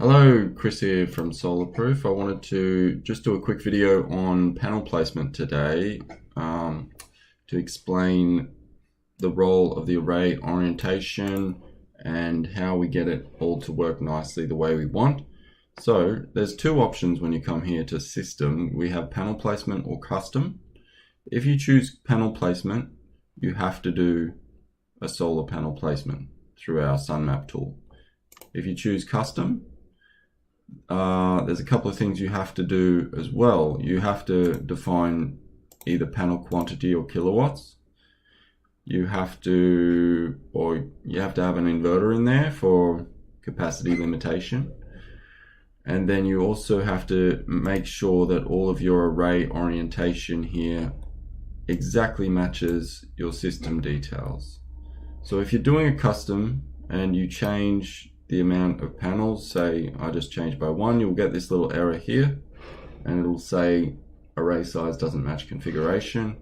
Hello, Chris here from Solarproof. I wanted to just do a quick video on panel placement today to explain the role of the array orientation and how we get it all to work nicely the way we want. So there's two options when you come here to System. We have panel placement or custom. If you choose panel placement, you have to do a solar panel placement through our SunMap tool. If you choose custom, there's a couple of things you have to do as well. You have to define either panel quantity or kilowatts. You have to have an inverter in there for capacity limitation. And then you also have to make sure that all of your array orientation here exactly matches your system details. So if you're doing a custom and you change the amount of panels, say I just changed by one, you'll get this little error here and it'll say array size doesn't match configuration.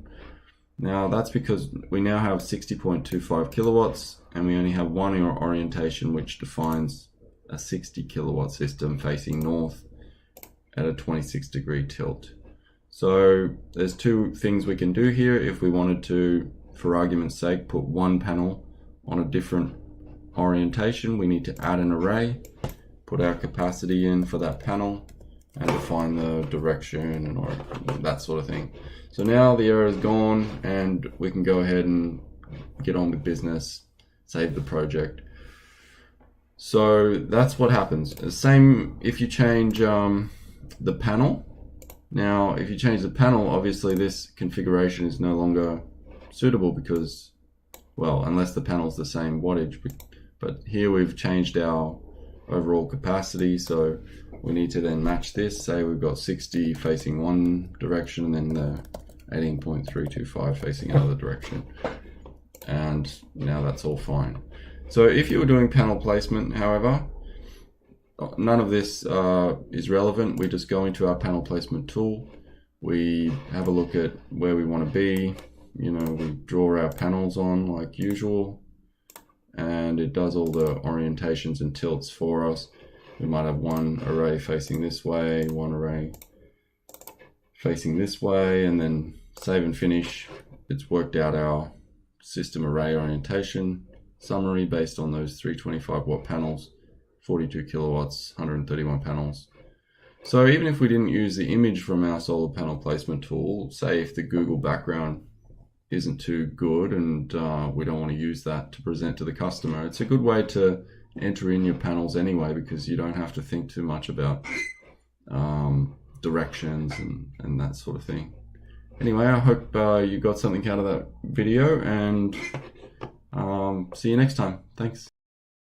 Now that's because we now have 60.25 kilowatts and we only have one orientation which defines a 60 kilowatt system facing north at a 26-degree tilt. So there's two things we can do here. If we wanted to, for argument's sake, put one panel on a different orientation, we need to add an array, put our capacity in for that panel, and define the direction and that sort of thing. So now the error is gone and we can go ahead and get on with business, save the project. So that's what happens. The same if you change the panel. Now if you change the panel, obviously this configuration is no longer suitable because, well, unless the panel's the same wattage. But here we've changed our overall capacity, so we need to then match this. Say we've got 60 facing one direction and then the 18.325 facing another direction. And now that's all fine. So if you were doing panel placement, however, none of this is relevant. We just go into our panel placement tool. We have a look at where we want to be. You know, we draw our panels on like usual, and it does all the orientations and tilts for us. We might have one array facing this way, one array facing this way, and then save and finish. It's worked out our system array orientation summary based on those 325 watt panels, 42 kilowatts, 131 panels. So even if we didn't use the image from our solar panel placement tool, say if the Google background isn't too good and we don't want to use that to present to the customer, it's a good way to enter in your panels anyway, because you don't have to think too much about directions and that sort of thing. Anyway, I hope you got something out of that video, and see you next time. Thanks.